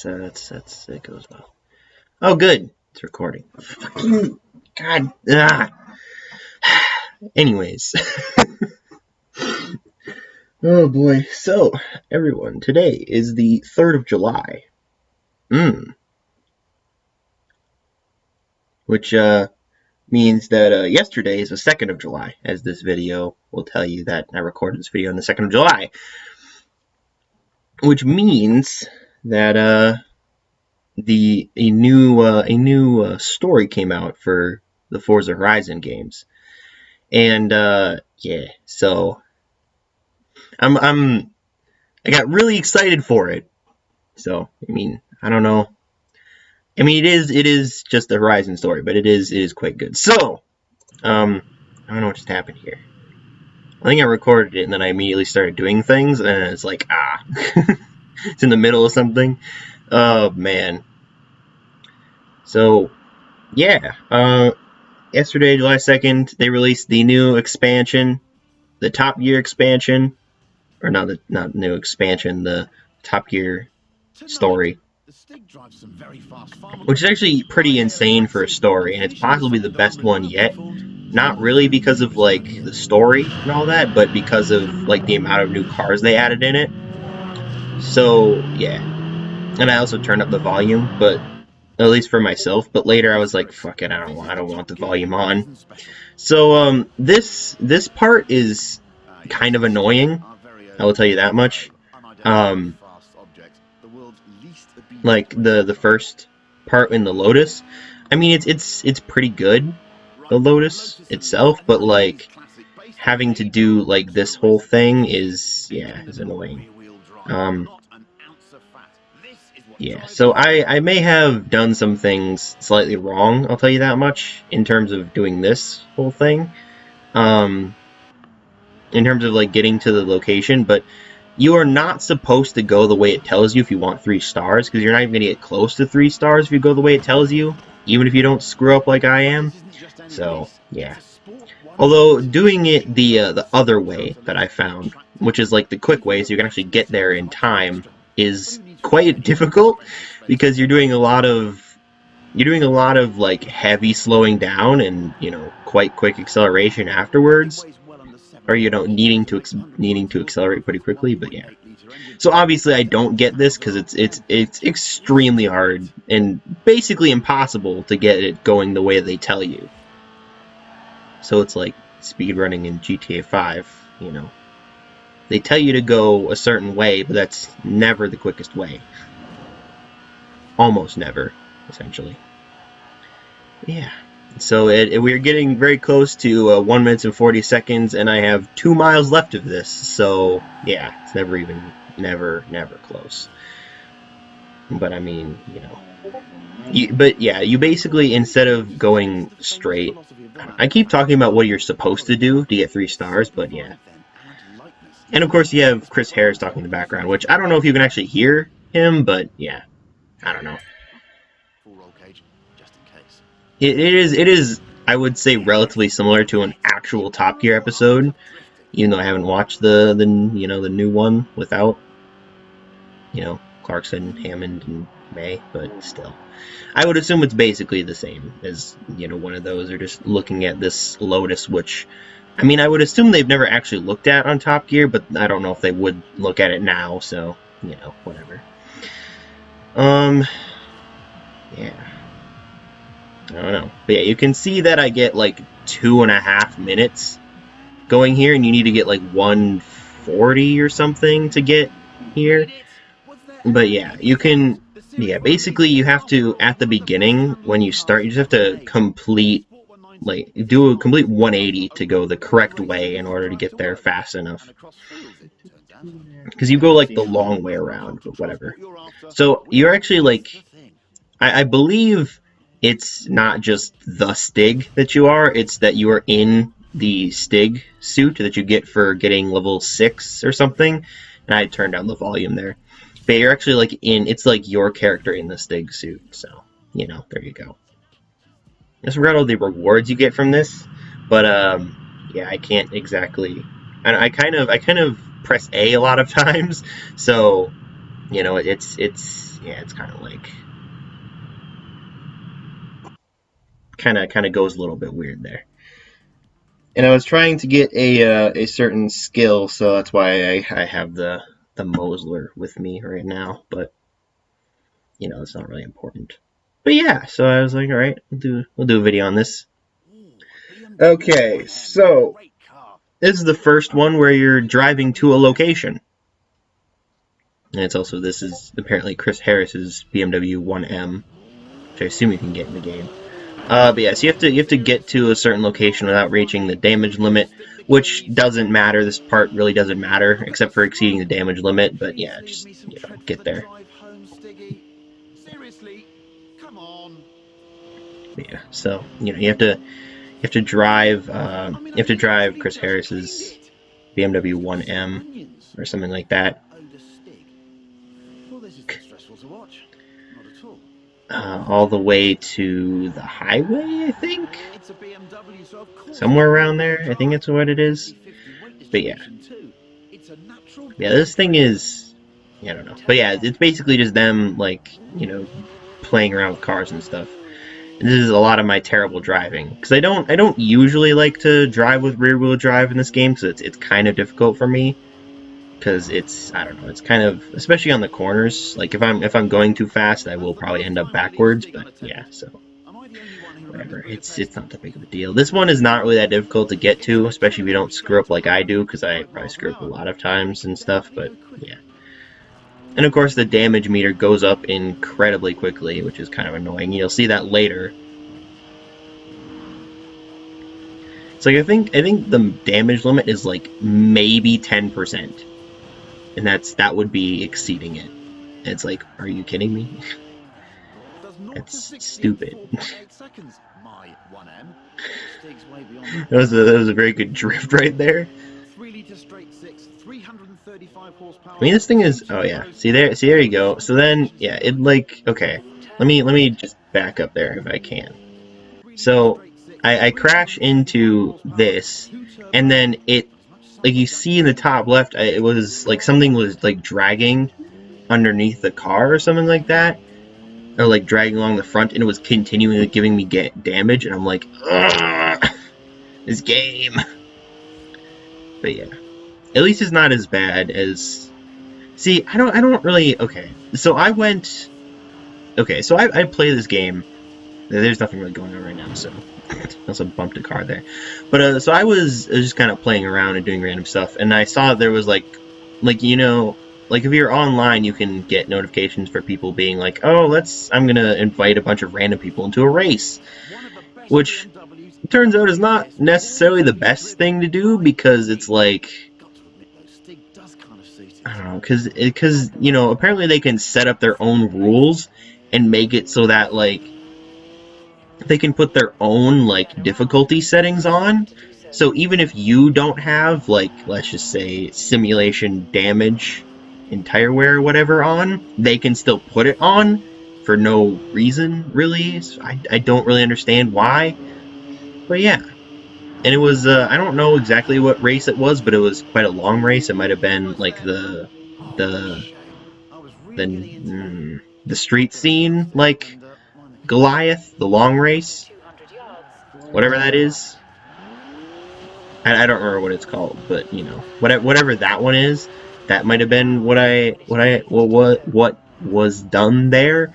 it goes well. Oh, good. It's recording. Fucking God. Ah. Anyways. Oh boy. So, everyone, today is the 3rd of July. Which means that yesterday is the 2nd of July, as this video will tell you that I recorded this video on the 2nd of July. Which means that a new story came out for the Forza Horizon games, and yeah, so I got really excited for it. So I mean, I don't know. I mean, it is just a Horizon story, but it is quite good. So I don't know what just happened here. I think I recorded it and then I immediately started doing things, and it's like it's in the middle of something. Oh man. So, yeah, yesterday, July 2nd, they released the new expansion, the Top Gear expansion, or not new expansion, the Top Gear story, which is actually pretty insane for a story, and it's possibly the best one yet. Not really because of, like, the story and all that, but because of, like, the amount of new cars they added in it. So, yeah. And I also turned up the volume, but at least for myself, but later I was like, fuck it, I don't want the volume on. So this part is kind of annoying, I will tell you that much. Like the first part in the Lotus, I mean it's pretty good, the Lotus itself, but like having to do like this whole thing is annoying. Yeah, so I may have done some things slightly wrong, I'll tell you that much, in terms of doing this whole thing. In terms of, like, getting to the location, but you are not supposed to go the way it tells you if you want 3 stars, because you're not even going to get close to 3 stars if you go the way it tells you, even if you don't screw up like I am. So, yeah. Although, doing it the other way that I found, which is, like, the quick way, so you can actually get there in time, is quite difficult, because you're doing a lot of like heavy slowing down and, you know, quite quick acceleration afterwards, or, you know, needing to accelerate pretty quickly. But yeah, so obviously I don't get this because it's extremely hard and basically impossible to get it going the way they tell you. So it's like speedrunning in GTA 5, you know. They tell you to go a certain way, but that's never the quickest way. Almost never, essentially. Yeah. So we're getting very close to 1 minute and 40 seconds, and I have 2 miles left of this. So, yeah, it's never close. But, I mean, you know. But, yeah, you basically, instead of going straight, I keep talking about what you're supposed to do to get 3 stars, but yeah. And, of course, you have Chris Harris talking in the background, which I don't know if you can actually hear him, but, yeah, I don't know. It is, I would say, relatively similar to an actual Top Gear episode, even though I haven't watched the new one without, you know, Clarkson, Hammond, and May, but still. I would assume it's basically the same as, you know, one of those. They're just looking at this Lotus, which, I mean, I would assume they've never actually looked at on Top Gear, but I don't know if they would look at it now, so, you know, whatever. Yeah. I don't know. But yeah, you can see that I get like 2.5 minutes going here, and you need to get like 140 or something to get here. But yeah, you can, basically you have to, at the beginning, when you start, you just have to do a complete 180 to go the correct way in order to get there fast enough. Because you go like the long way around, but whatever. So you're actually like, I believe it's not just the Stig that you are, it's that you are in the Stig suit that you get for getting level 6 or something. And I turned down the volume there. But you're actually like it's like your character in the Stig suit. So, you know, there you go. I just forgot all the rewards you get from this. But, yeah, I can't exactly. And I kind of press A a lot of times. So, you know, it's yeah, it's kind of like kind of goes a little bit weird there. And I was trying to get a certain skill, so that's why I have the Mosler with me right now. But you know, it's not really important. But yeah, so I was like, all right, we'll do a video on this. Okay, so this is the first one where you're driving to a location. And it's also, this is apparently Chris Harris's BMW 1M, which I assume you can get in the game. But yeah, so you have to get to a certain location without reaching the damage limit, which doesn't matter. This part really doesn't matter, except for exceeding the damage limit. But yeah, just get there. But yeah, so you have to drive Chris Harris's BMW 1M or something like that. All the way to the highway, I think? Somewhere around there, I think that's what it is. But yeah. Yeah, this thing is, I don't know. But yeah, it's basically just them, like, playing around with cars and stuff. And this is a lot of my terrible driving. Because I don't usually like to drive with rear-wheel drive in this game, because it's kind of difficult for me. Because I don't know, it's kind of, especially on the corners, like if I'm going too fast, I will probably end up backwards, but yeah, so whatever, it's not that big of a deal. This one is not really that difficult to get to, especially if you don't screw up like I do, because I probably screw up a lot of times and stuff, but yeah. And of course the damage meter goes up incredibly quickly, which is kind of annoying. You'll see that later. It's like I think the damage limit is like maybe 10%. And that would be exceeding it. And it's like, are you kidding me? That's stupid. that was a very good drift right there. I mean, this thing is, oh yeah, see there you go. So then, yeah, it like, okay, let me just back up there if I can. So I crash into this, and then it, like you see in the top left, it was like something was like dragging underneath the car or something like that, or like dragging along the front, and it was continually giving me damage, and I'm like, ugh, this game. But yeah, at least it's not as bad as. See, I don't really. Okay, so I went. Okay, so I play this game. There's nothing really going on right now, so I also bumped a car there. But so I was just kind of playing around and doing random stuff, and I saw there was like if you're online, you can get notifications for people being like, oh, I'm gonna invite a bunch of random people into a race, which it turns out is not necessarily the best thing to do, because it's like, I don't know, because apparently they can set up their own rules and make it so that like they can put their own like difficulty settings on. So even if you don't have, like, let's just say simulation damage in tire wear or whatever on, they can still put it on for no reason, really. So I don't really understand why. But yeah. And it was, I don't know exactly what race it was, but it was quite a long race. It might have been like the street scene, like Goliath, the long race, whatever that is. I don't remember what it's called, but whatever that one is, that might have been what was done there.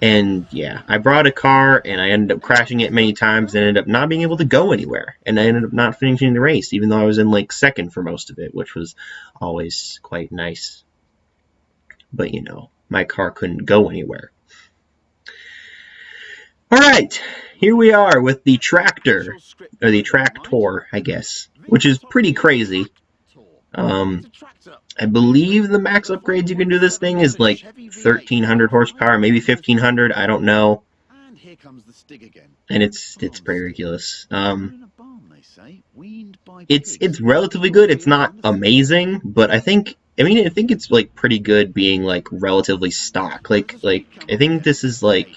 And yeah, I brought a car and I ended up crashing it many times and ended up not being able to go anywhere, and I ended up not finishing the race, even though I was in like second for most of it, which was always quite nice. But my car couldn't go anywhere. Alright, here we are with the tractor, or the tractor, I guess, which is pretty crazy. I believe the max upgrades you can do this thing is like 1,300 horsepower, maybe 1,500, I don't know. And it's pretty ridiculous. It's relatively good. It's not amazing, but I think it's like pretty good being like relatively stock. Like I think this is like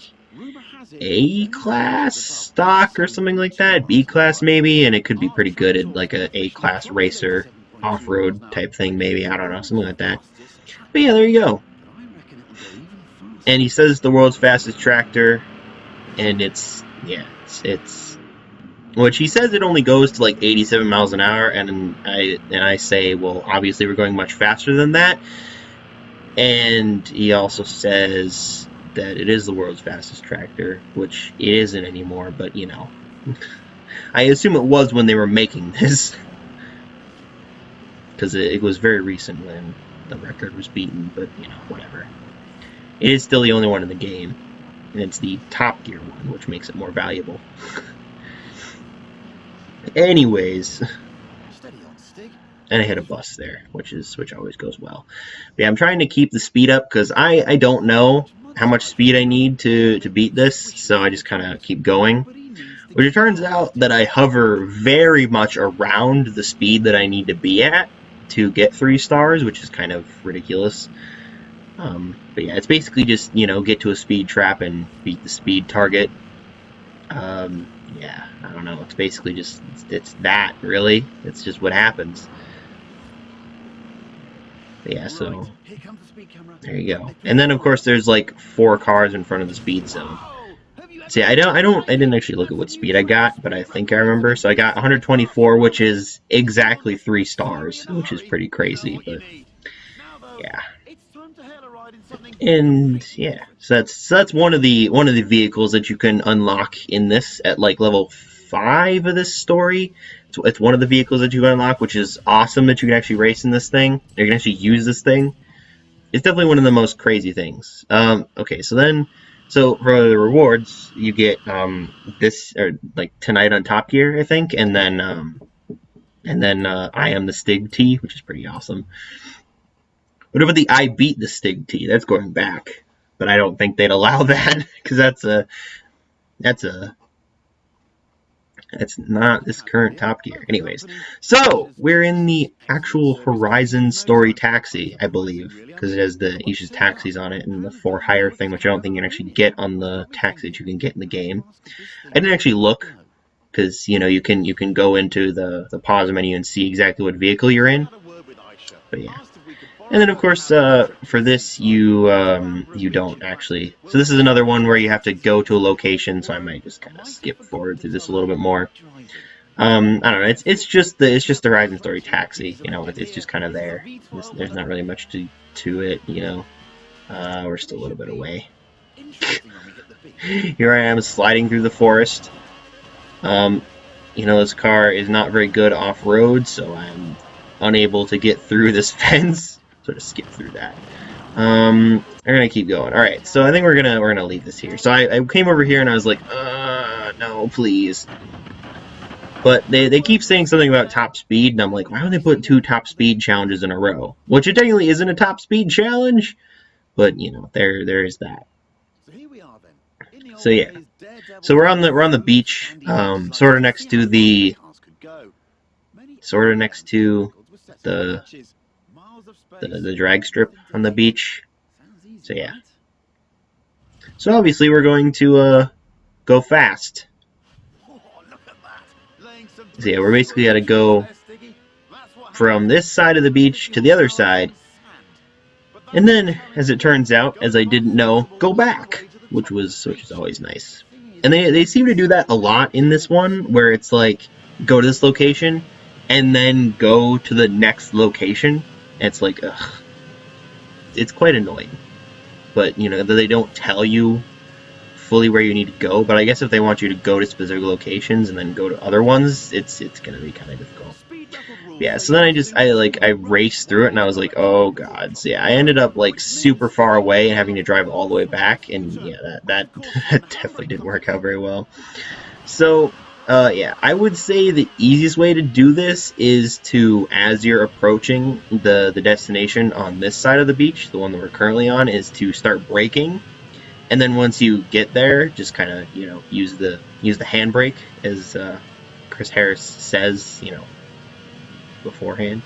A-class stock or something like that, B-class maybe, and it could be pretty good at like a A-class racer, off-road type thing maybe, I don't know, something like that. But yeah, there you go. And he says the world's fastest tractor, and it's which he says it only goes to like 87 miles an hour, and I say, well, obviously we're going much faster than that. And he also says that it is the world's fastest tractor, which it isn't anymore, but you know. I assume it was when they were making this, because it was very recent when the record was beaten, but you know, whatever. It is still the only one in the game, and it's the Top Gear one, which makes it more valuable. Anyways, and I hit a bus there, which always goes well. But yeah, I'm trying to keep the speed up because I don't know how much speed I need to beat this, so I just kind of keep going. Which it turns out that I hover very much around the speed that I need to be at to get 3 stars, which is kind of ridiculous. But yeah, it's basically just, you know, get to a speed trap and beat the speed target. Yeah, I don't know. It's basically just, it's that, really. It's just what happens. But yeah, so there you go. And then, of course, there's like 4 cars in front of the speed zone. See, I didn't actually look at what speed I got, but I think I remember. So I got 124, which is exactly 3 stars, which is pretty crazy, but yeah. And yeah, so that's one of the vehicles that you can unlock in this at like level 5 of this story. It's one of the vehicles that you can unlock, which is awesome that you can actually race in this thing. You can actually use this thing. It's definitely one of the most crazy things. Okay, so for the rewards, you get this, or like tonight on Top Gear, I think, and then I am the Stig T, which is pretty awesome. What about the I beat the Stig T? That's going back, but I don't think they'd allow that because that's not this current Top Gear. Anyways, so we're in the actual Horizon Story Taxi, I believe, because it has the Isha's taxis on it and the for hire thing, which I don't think you can actually get on the taxi that you can get in the game. I didn't actually look because you know you can go into the pause menu and see exactly what vehicle you're in. But yeah. And then, of course, for this, you don't actually. So this is another one where you have to go to a location. So I might just kind of skip forward through this a little bit more. I don't know. It's just the Horizon Story Taxi. You know, it's just kind of there. There's not really much to it. You know, we're still a little bit away. Here I am sliding through the forest. You know, this car is not very good off road, so I'm unable to get through this fence. Sort of skip through that. We're gonna keep going. All right, so I think we're gonna leave this here. So I came over here and I was like, no, please. But they keep saying something about top speed, and I'm like, why would they put 2 top speed challenges in a row? Which it technically isn't a top speed challenge, but you know, there is that. So yeah, so we're on the beach, sort of next to the drag strip on the beach. So yeah. So obviously we're going to go fast. So yeah, we're basically got to go from this side of the beach to the other side. And then, as it turns out, as I didn't know, go back, which is always nice. And they seem to do that a lot in this one, where it's like, go to this location, and then go to the next location. It's like, ugh. It's quite annoying. But, you know, they don't tell you fully where you need to go. But I guess if they want you to go to specific locations and then go to other ones, it's going to be kind of difficult. Yeah, so then I raced through it and I was like, oh god. So yeah, I ended up like super far away and having to drive all the way back. And yeah, that definitely didn't work out very well. So yeah, I would say the easiest way to do this is to, as you're approaching the destination on this side of the beach, the one that we're currently on, is to start braking. And then once you get there, just kind of, you know, use the handbrake, as Chris Harris says, you know, beforehand.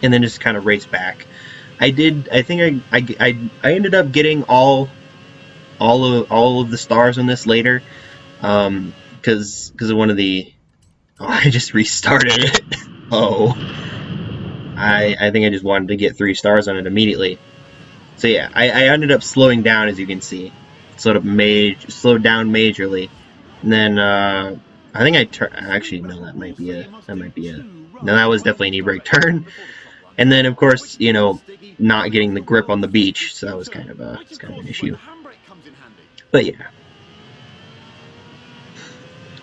And then just kind of race back. I think I ended up getting all of the stars on this later. Because of one of the... Oh, I just restarted it. Oh. I think I just wanted to get 3 stars on it immediately. So yeah, I ended up slowing down, as you can see. Slowed down majorly. And then I think actually no, that might be a no, that was definitely an e-brake turn. And then of course, you know, not getting the grip on the beach, so that was kind of an issue. But yeah.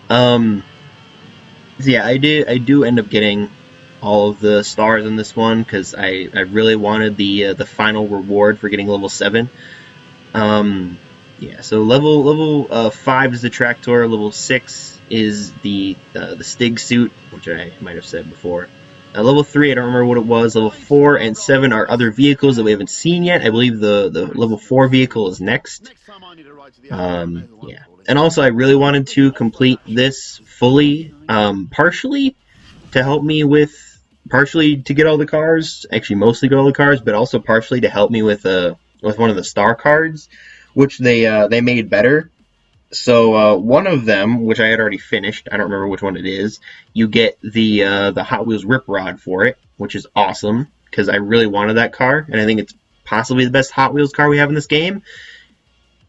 So yeah, I do end up getting all of the stars in this one because I really wanted the final reward for getting level 7. Yeah, so level 5 is the tractor, level 6 is the Stig suit, which I might have said before. Level 3, I don't remember what it was. Level 4 and 7 are other vehicles that we haven't seen yet. I believe the level 4 vehicle is next. Yeah. And also, I really wanted to complete this fully, partially to help me with, partially to get all the cars, actually mostly get all the cars, but also partially to help me with one of the star cards, which they made better. So one of them, which I had already finished, I don't remember which one it is. You get the Hot Wheels Rip Rod for it, which is awesome because I really wanted that car, and I think it's possibly the best Hot Wheels car we have in this game.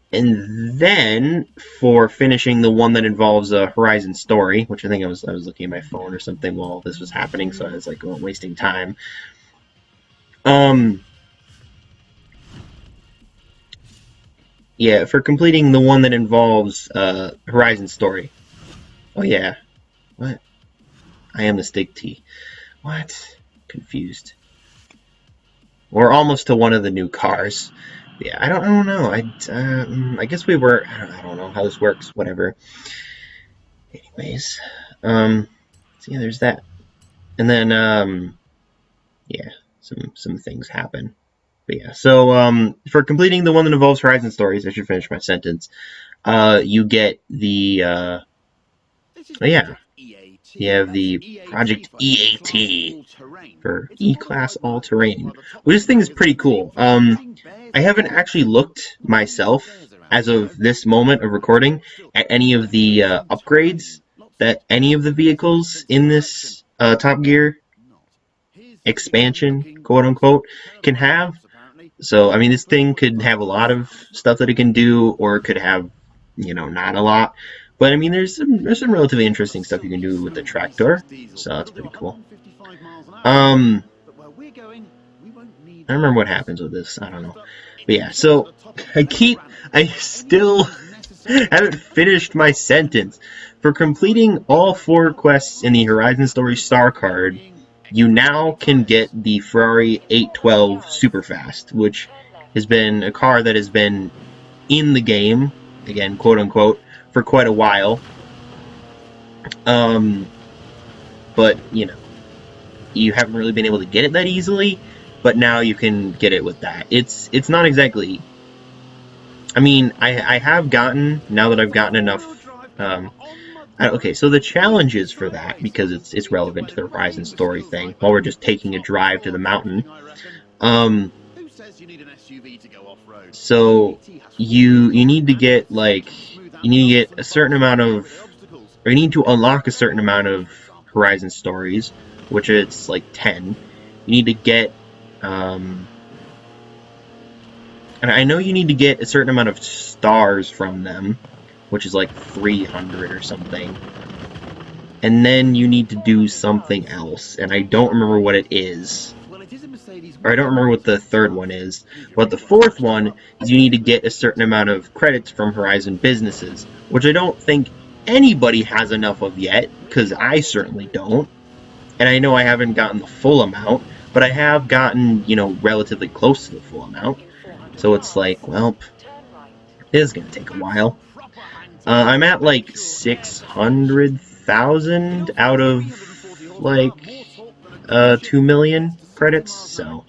And then for finishing the one that involves a Horizon story, which I think I was looking at my phone or something while this was happening, so I was like, well, wasting time. Yeah, for completing the one that involves Horizon story. Oh yeah, what? I am the Stig T. What? Confused. We're almost to one of the new cars. Yeah, I don't know. I guess we were. I don't know how this works. Whatever. Anyways, so yeah, there's that. And then yeah, some things happen. But yeah, so for completing the one that involves Horizon stories, I should finish my sentence. You get the oh yeah, you have the Project EAT for E-Class All-Terrain. Well, this thing is pretty cool. I haven't actually looked myself as of this moment of recording at any of the upgrades that any of the vehicles in this Top Gear expansion, quote unquote, can have. So, I mean, this thing could have a lot of stuff that it can do, or it could have, you know, not a lot. But I mean, there's some relatively interesting stuff you can do with the tractor, so that's pretty cool. I don't remember what happens with this. I don't know. But yeah, so I still haven't finished my sentence. For completing all 4 quests in the Horizon Story Star card, you now can get the Ferrari 812 Superfast, which has been a car that has been in the game, again, quote unquote, for quite a while. But, you know, you haven't really been able to get it that easily, but now you can get it with that. It's not exactly... I mean, I have gotten, now that I've gotten enough... okay, so the challenges for that, because it's relevant to the Horizon story thing, while we're just taking a drive to the mountain, so you need to get, like, you need to get a certain amount of, or you need to unlock a certain amount of Horizon stories, which it's like 10. You need to get, and I know you need to get a certain amount of stars from them, which is like 300 or something. And then you need to do something else, and I don't remember what it is. Or I don't remember what the third one is. But the fourth one is you need to get a certain amount of credits from Horizon businesses, which I don't think anybody has enough of yet, because I certainly don't. And I know I haven't gotten the full amount, but I have gotten, you know, relatively close to the full amount. So it's like, well, it is going to take a while. I'm at like 600,000 out of like 2 million credits, so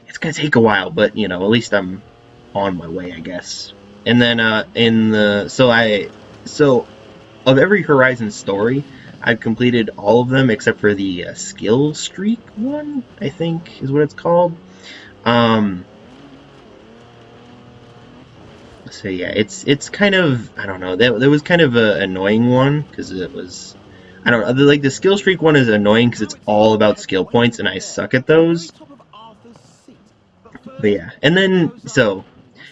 it's going to take a while, but you know, at least I'm on my way, I guess. And then so of every Horizon story, I've completed all of them except for the skill streak one, I think is what it's called. So yeah, it's kind of, I don't know, that was kind of an annoying one, because it was, I don't know, like the skill streak one is annoying because it's all about skill points, and I suck at those. But yeah, and then, so,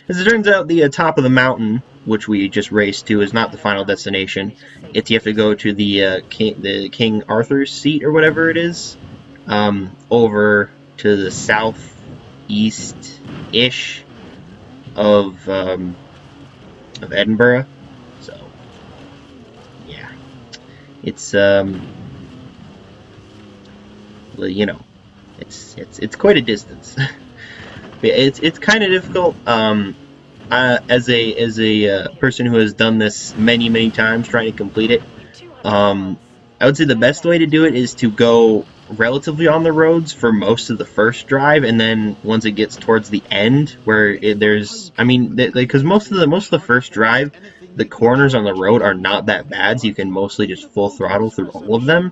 as it turns out, the top of the mountain, which we just raced to, is not the final destination. It's you have to go to the King Arthur's seat, or whatever it is, over to the southeast-ish of Edinburgh. So, yeah, it's, you know, it's quite a distance. It's kind of difficult. As a person who has done this many times, trying to complete it, I would say the best way to do it is to go relatively on the roads for most of the first drive, and then once it gets towards the end, where there's, I mean, because most of the first drive, the corners on the road are not that bad, so you can mostly just full throttle through all of them.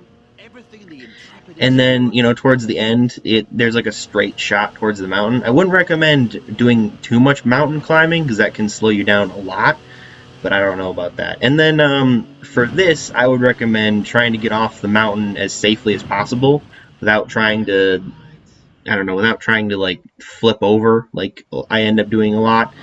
And then, you know, towards the end, there's like a straight shot towards the mountain. I wouldn't recommend doing too much mountain climbing because that can slow you down a lot, but I don't know about that. And then for this, I would recommend trying to get off the mountain as safely as possible without trying to, I don't know, without trying to like flip over like I end up doing a lot.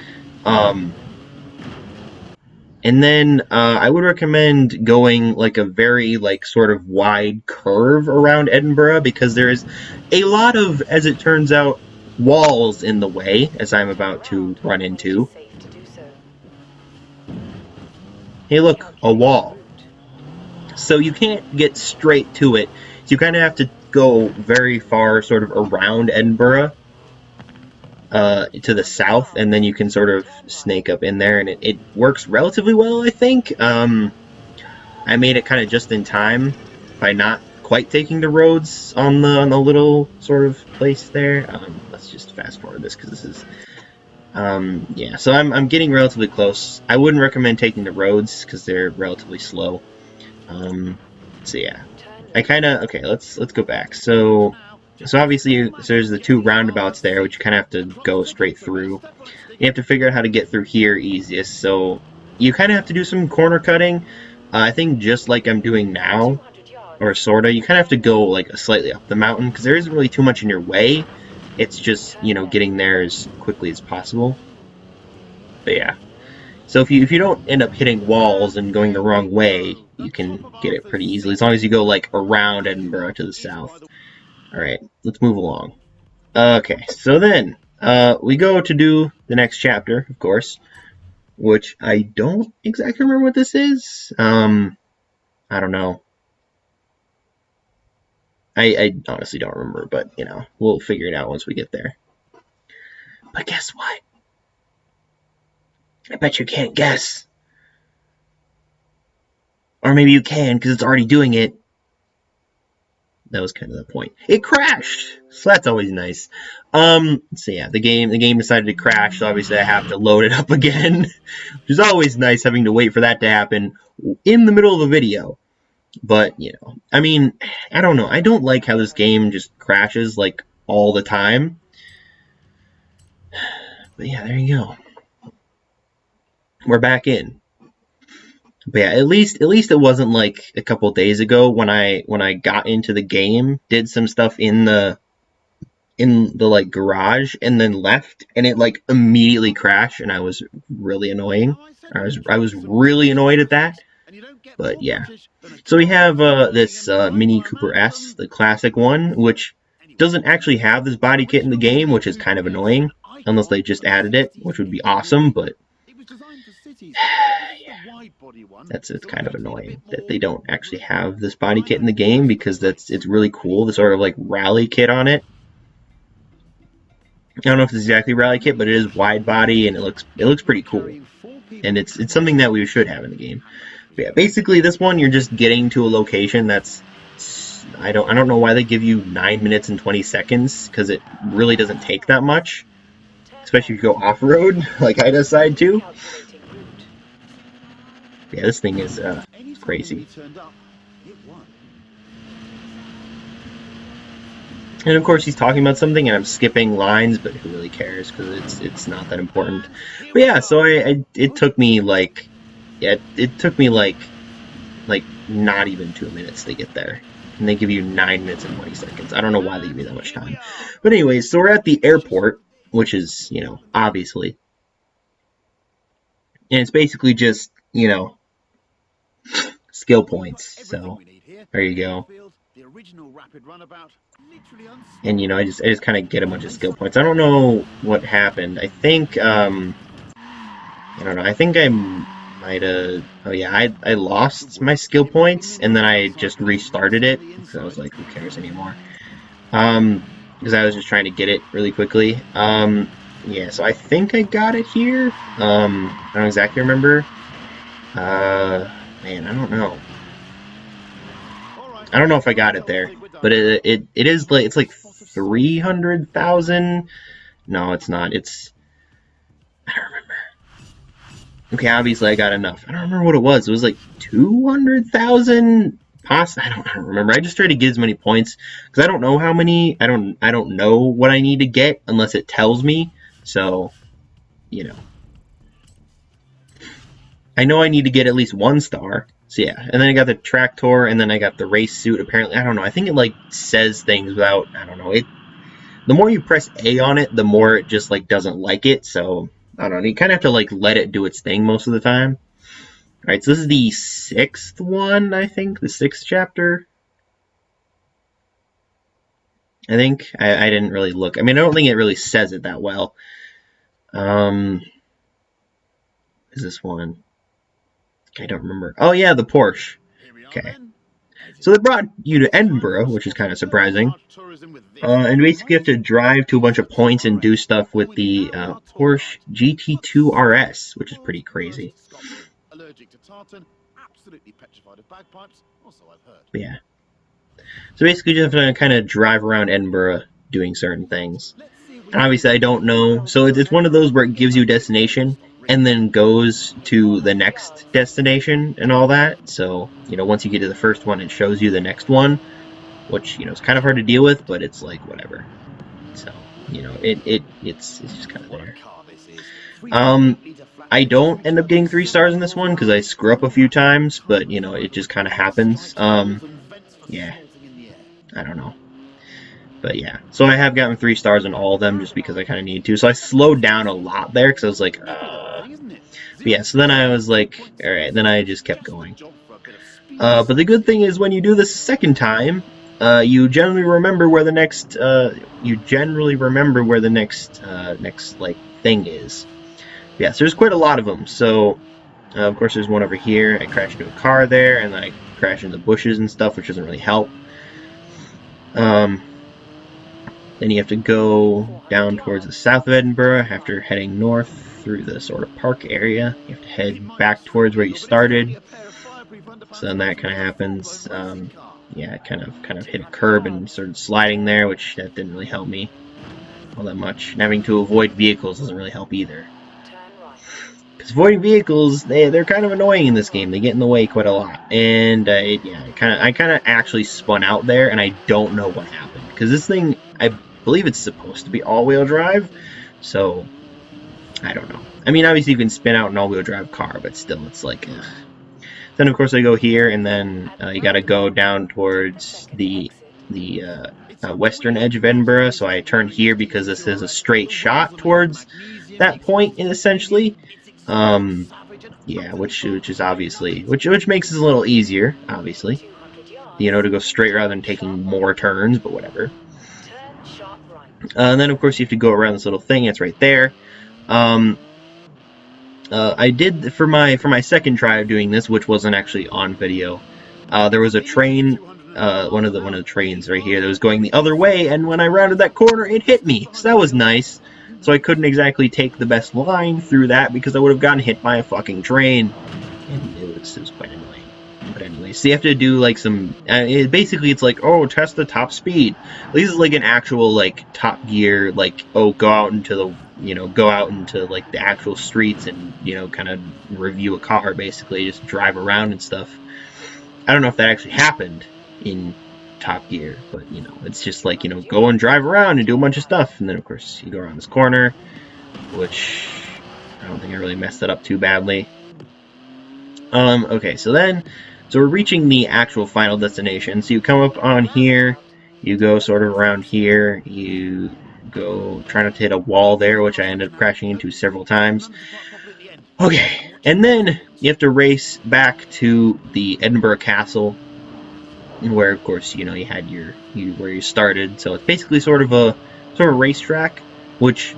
And then I would recommend going like a very like sort of wide curve around Edinburgh because there is a lot of, as it turns out, walls in the way, as I'm about to run into. Hey look, a wall. So you can't get straight to it. So you kind of have to go very far sort of around Edinburgh to the south, and then you can sort of snake up in there, and it works relatively well, I think. I made it kind of just in time by not quite taking the roads on the little sort of place there. Let's just fast forward this because this is yeah. So I'm getting relatively close. I wouldn't recommend taking the roads because they're relatively slow. So yeah, I kind of okay. Let's go back. So obviously there's the two roundabouts there, which you kind of have to go straight through. You have to figure out how to get through here easiest. So you kind of have to do some corner cutting. I think just like I'm doing now, or sorta, you kind of have to go like slightly up the mountain because there isn't really too much in your way. It's just, you know, getting there as quickly as possible. But yeah. So if you don't end up hitting walls and going the wrong way, you can get it pretty easily, as long as you go like around Edinburgh to the south. Alright, let's move along. Okay, so then, we go to do the next chapter, of course, which I don't exactly remember what this is. I don't know. I honestly don't remember, but, you know, we'll figure it out once we get there. But guess what? I bet you can't guess. Or maybe you can, because it's already doing it. That was kind of the point. It crashed! So that's always nice. So yeah, the game decided to crash, so obviously I have to load it up again. Which is always nice having to wait for that to happen in the middle of a video. But, you know, I mean, I don't know. I don't like how this game just crashes, like, all the time. But yeah, there you go. We're back in. But yeah, at least it wasn't like a couple days ago when I got into the game, did some stuff in the like garage, and then left, and it like immediately crashed, and I was really annoying. I was really annoyed at that. But yeah, so we have this Mini Cooper S, the classic one, which doesn't actually have this body kit in the game, which is kind of annoying, unless they just added it, which would be awesome. But yeah, it's kind of annoying that they don't actually have this body kit in the game, because it's really cool, the sort of like rally kit on it. I don't know if it's exactly rally kit, but it is wide body, and it looks pretty cool, and it's something that we should have in the game. But yeah, basically this one, you're just getting to a location that's, I don't know why they give you 9 minutes and 20 seconds, because it really doesn't take that much, especially if you go off-road like I decide to. Yeah, this thing is crazy. And of course he's talking about something and I'm skipping lines, but who really cares, because it's not that important. But yeah, so it took me like, yeah, it took me like not even 2 minutes to get there. And they give you 9 minutes and 20 seconds. I don't know why they give me that much time. But anyways, so we're at the airport. which is, you know, obviously. And it's basically just, you know, skill points. So there you go. And you know, I just kind of get a bunch of skill points. I don't know what happened. I think I don't know. I think I might have. Oh yeah, I lost my skill points and then I just restarted it because I was like, who cares anymore? Because I was just trying to get it really quickly. Yeah. So I think I got it here. I don't exactly remember. Man, I don't know. I don't know if I got it there, but it is like it's like 300,000. No, it's not. I don't remember. Okay, obviously I got enough. I don't remember what it was. It was like 200,000. I don't remember. I just try to get as many points because I don't know how many. I don't know what I need to get unless it tells me. So, you know, I know I need to get at least 1 star. So yeah, and then I got the tractor, and then I got the race suit. Apparently, I don't know. I think it like says things without. I don't know. The more you press A on it, the more it just like doesn't like it. So I don't know. You kind of have to like let it do its thing most of the time. All right, so this is the 6th one, I think, the 6th chapter. I think I didn't really look. I mean, I don't think it really says it that well. Is this one? I don't remember. Oh yeah, the Porsche. Okay. So they brought you to Edinburgh, which is kind of surprising. And basically you have to drive to a bunch of points and do stuff with the Porsche GT2 RS, which is pretty crazy. But yeah. So basically you just have to kind of drive around Edinburgh doing certain things. And obviously I don't know. So it's one of those where it gives you a destination and then goes to the next destination and all that. So, you know, once you get to the first one, it shows you the next one, which, you know, is kind of hard to deal with, but it's like whatever. So, you know, it's just kind of there. I don't end up getting 3 stars in this one because I screw up a few times, but, you know, it just kind of happens. Yeah, I don't know. But yeah, so I have gotten 3 stars in all of them just because I kind of need to. So I slowed down a lot there because I was like, But yeah, so then I was like, alright, then I just kept going. But the good thing is when you do this a second time, you generally remember where the next, next, like, thing is. Yeah, so there's quite a lot of them. So, of course, there's one over here. I crashed into a car there, and then I crashed into bushes and stuff, which doesn't really help. Then you have to go down towards the south of Edinburgh after heading north through the sort of park area. You have to head back towards where you started. So then that kind of happens. Yeah, I kind of hit a curb and started sliding there, which that didn't really help me all that much. And having to avoid vehicles doesn't really help either. Because avoiding vehicles, they're kind of annoying in this game. They get in the way quite a lot. And I kind of actually spun out there, and I don't know what happened. Because this thing, I believe it's supposed to be all-wheel drive, so I don't know. I mean, obviously you can spin out an all-wheel drive car, but still, it's like, ugh. Then of course I go here, and then you got to go down towards the western edge of Edinburgh. So I turn here because this is a straight shot towards that point, essentially. Yeah, which is obviously which makes it a little easier, obviously. You know, to go straight rather than taking more turns, but whatever. And then of course you have to go around this little thing. It's right there. I did for my second try of doing this, which wasn't actually on video. There was a train, one of the trains right here that was going the other way, and when I rounded that corner, it hit me. So that was nice. So I couldn't exactly take the best line through that because I would have gotten hit by a fucking train, and it was quite annoying. But anyway, so you have to do like some. Basically, it's like, oh, test the top speed. This is like an actual like Top Gear, like, oh, go out into like the actual streets and, you know, kind of review a car, basically just drive around and stuff. I don't know if that actually happened in Top Gear, but, you know, it's just like, you know, go and drive around and do a bunch of stuff, and then of course you go around this corner, which I don't think I really messed it up too badly. Okay, so we're reaching the actual final destination. So you come up on here, you go sort of around here, you Go try not to hit a wall there, which I ended up crashing into several times. Okay, and then you have to race back to the Edinburgh Castle, where of course you had where you started. So it's basically sort of a racetrack, which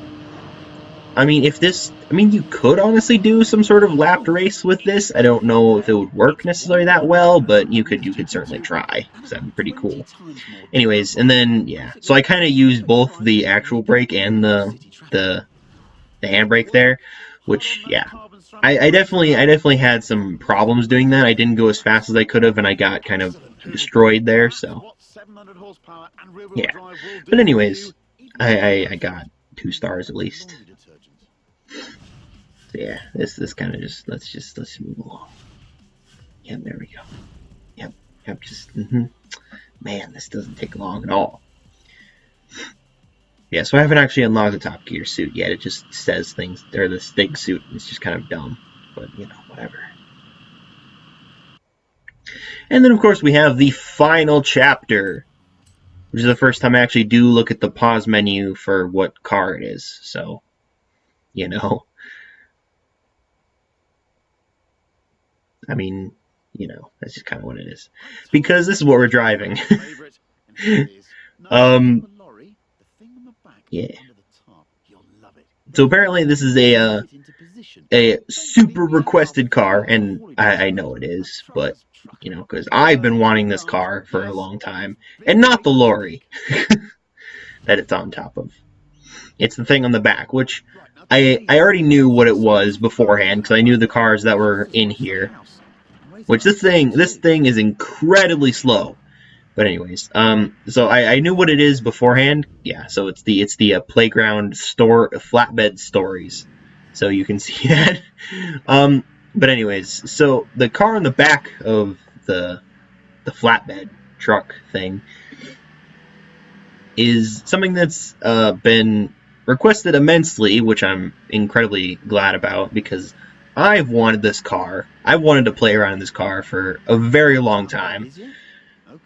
you could honestly do some sort of lapped race with this. I don't know if it would work necessarily that well, but you could certainly try, because that'd be pretty cool. Anyways, and then yeah, so I kind of used both the actual brake and the handbrake there, which yeah, I definitely had some problems doing that. I didn't go as fast as I could have, and I got kind of destroyed there. So yeah, but anyways, I got 2 stars at least. So yeah, this kind of just let's move along. Yep, there we go. Yep, just man, this doesn't take long at all. Yeah, so I haven't actually unlocked the Top Gear suit yet. It just says things, or the Stig suit. It's just kind of dumb, but whatever. And then of course we have the final chapter, which is the first time I actually do look at the pause menu for what car it is. So, that's just kind of what it is. Because this is what we're driving. Yeah. So apparently this is a super requested car, and I know it is, but, because I've been wanting this car for a long time, and not the lorry that it's on top of. It's the thing on the back, which I already knew what it was beforehand, because I knew the cars that were in here. Which this thing is incredibly slow. But anyways, so I knew what it is beforehand. Yeah, so it's the playground store flatbed stories. So you can see that. But anyways, so the car on the back of the flatbed truck thing is something that's been requested immensely, which I'm incredibly glad about, because I've wanted this car. I've wanted to play around in this car for a very long time.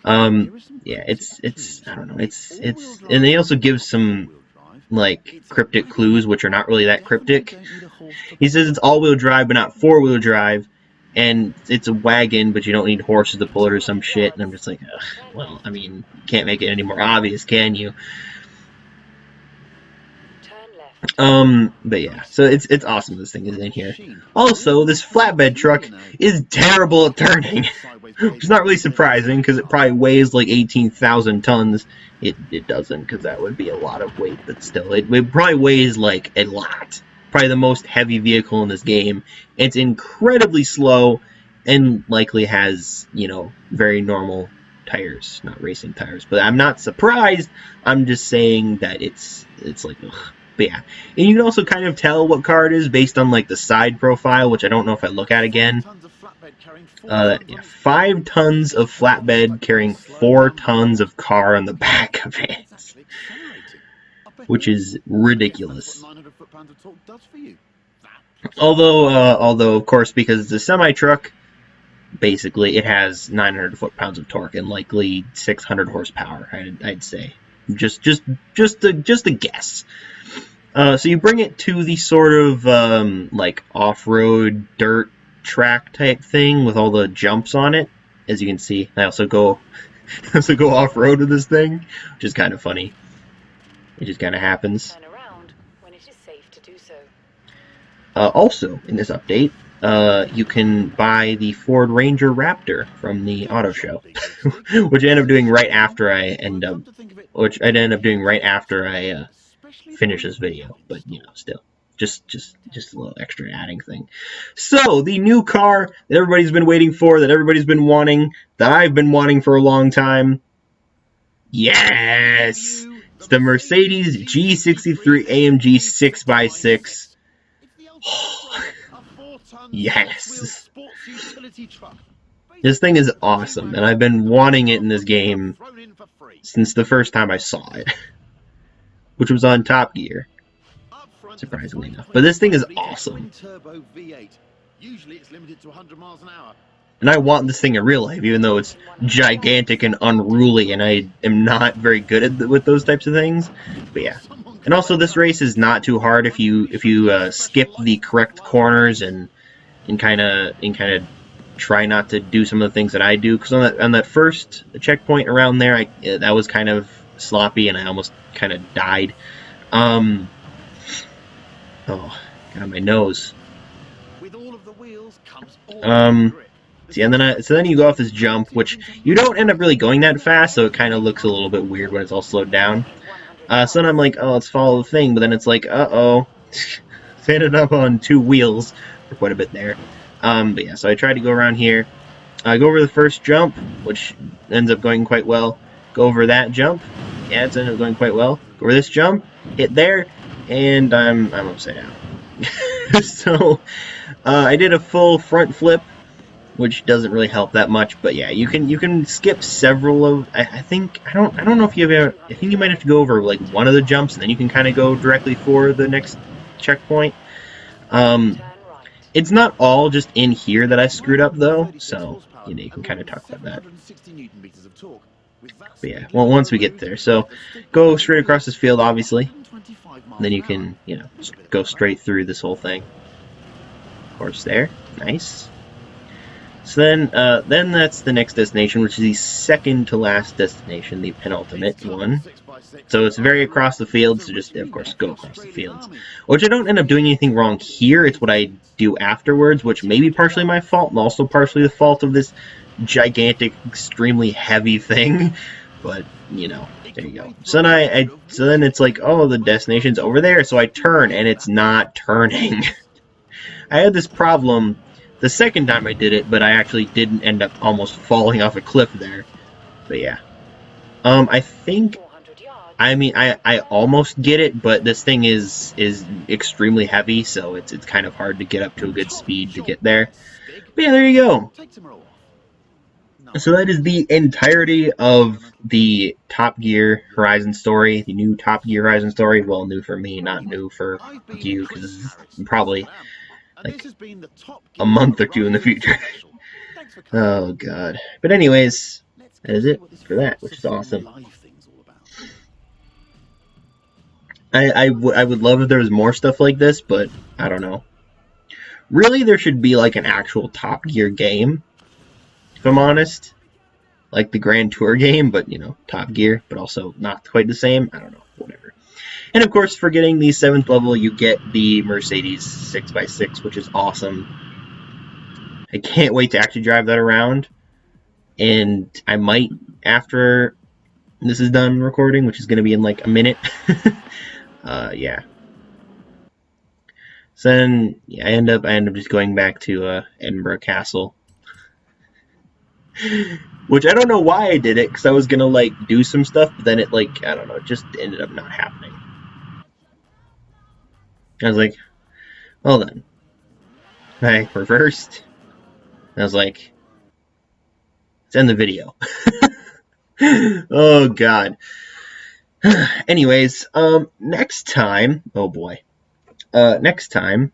Yeah, it's I don't know, it's and they also give some like cryptic clues, which are not really that cryptic. He says it's all-wheel drive, but not four-wheel drive, and it's a wagon, but you don't need horses to pull it or some shit. And I'm just like, ugh, well, can't make it any more obvious, can you? But yeah, so it's awesome this thing is in here. Also, this flatbed truck is terrible at turning, which is not really surprising, because it probably weighs like 18,000 tons. It doesn't, because that would be a lot of weight, but still, it probably weighs like a lot. Probably the most heavy vehicle in this game. It's incredibly slow, and likely has, very normal tires, not racing tires. But I'm not surprised, I'm just saying that it's like, ugh. But yeah, and you can also kind of tell what car it is based on like the side profile, which I don't know if I look at again. 5 tons of flatbed carrying 4 tons of car on the back of it, which is ridiculous. Although of course, because it's a semi truck, basically it has 900 foot-pounds of torque and likely 600 horsepower. I'd say, just a guess. So you bring it to the sort of like off-road dirt track type thing with all the jumps on it. As you can see, I also go off-road with this thing, which is kind of funny. It just kind of happens. Turn around when it is safe to do so. Also, in this update, you can buy the Ford Ranger Raptor from the auto show, which I end up doing right after I finish this video, but still, just a little extra adding thing. So the new car that everybody's been waiting for, that everybody's been wanting, that I've been wanting for a long time. Yes, it's the Mercedes G63 AMG 6x6. Yes, this thing is awesome, and I've been wanting it in this game since the first time I saw it, which was on Top Gear, surprisingly enough. But this thing is awesome. And I want this thing in real life, even though it's gigantic and unruly, and I am not very good with those types of things. But yeah, And also, this race is not too hard if you skip the correct corners and kind of try not to do some of the things that I do. Because on that first checkpoint around there, that was kind of sloppy, and I almost kind of died. Oh, got my nose. With all of the wheels comes all See, and then you go off this jump, which you don't end up really going that fast, so it kind of looks a little bit weird when it's all slowed down. So then I'm like, oh, let's follow the thing, but then it's like, uh-oh. Ended up on two wheels for quite a bit there. But yeah, so I tried to go around here. Go over the first jump, which ends up going quite well. Go over that jump. Yeah, it's ended up going quite well. Go over this jump, hit there, and I'm upside down. So I did a full front flip, which doesn't really help that much. But yeah, you can skip several of. I think I don't know if you ever. I think you might have to go over like one of the jumps, and then you can kind of go directly for the next checkpoint. It's not all just in here that I screwed up though, so you can kind of talk about that. But yeah, well, once we get there, so go straight across this field, obviously. And then you can go straight through this whole thing. Of course, there, nice. So then that's the next destination, which is the second to last destination, the penultimate one. So it's very across the field, so just, of course, go across the fields. Which I don't end up doing anything wrong here, it's what I do afterwards, which may be partially my fault, and also partially the fault of this gigantic, extremely heavy thing. But, there you go. So then it's like, oh, the destination's over there, so I turn, and it's not turning. I had this problem the second time I did it, but I actually didn't end up almost falling off a cliff there. But yeah. I think, I almost get it, but this thing is extremely heavy, so it's kind of hard to get up to a good speed to get there. But yeah, there you go. So that is the entirety of the Top Gear Horizon story, the new Top Gear Horizon story. Well, new for me, not new for you, because it's probably like a month or two in the future. Oh god. But anyways, that is it for that, which is awesome. I would love if there was more stuff like this, but I don't know. Really, there should be like an actual Top Gear game, if I'm honest. Like the Grand Tour game, but Top Gear, but also not quite the same. I don't know, whatever. And of course, for getting the 7th level, you get the Mercedes 6x6, which is awesome. I can't wait to actually drive that around. And I might, after this is done recording, which is going to be in like a minute. Yeah. So then, yeah, I end up just going back to Edinburgh Castle. Which I don't know why I did it, because I was going to like do some stuff, but then it like, I don't know, it just ended up not happening. I was like, well then. I reversed. I was like, let's end the video. Oh god. Anyways, next time, oh boy. Next time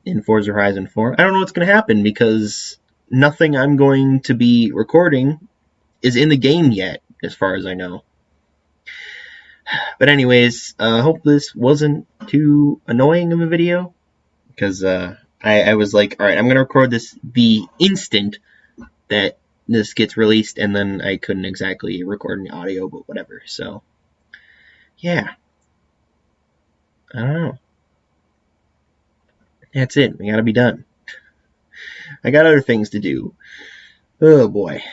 in Forza Horizon 4, I don't know what's going to happen because nothing I'm going to be recording is in the game yet, as far as I know. But anyways, I hope this wasn't too annoying of a video, because I was like, alright, I'm going to record this the instant that this gets released, and then I couldn't exactly record any audio, but whatever, so, yeah. I don't know. That's it, we gotta be done. I got other things to do. Oh boy.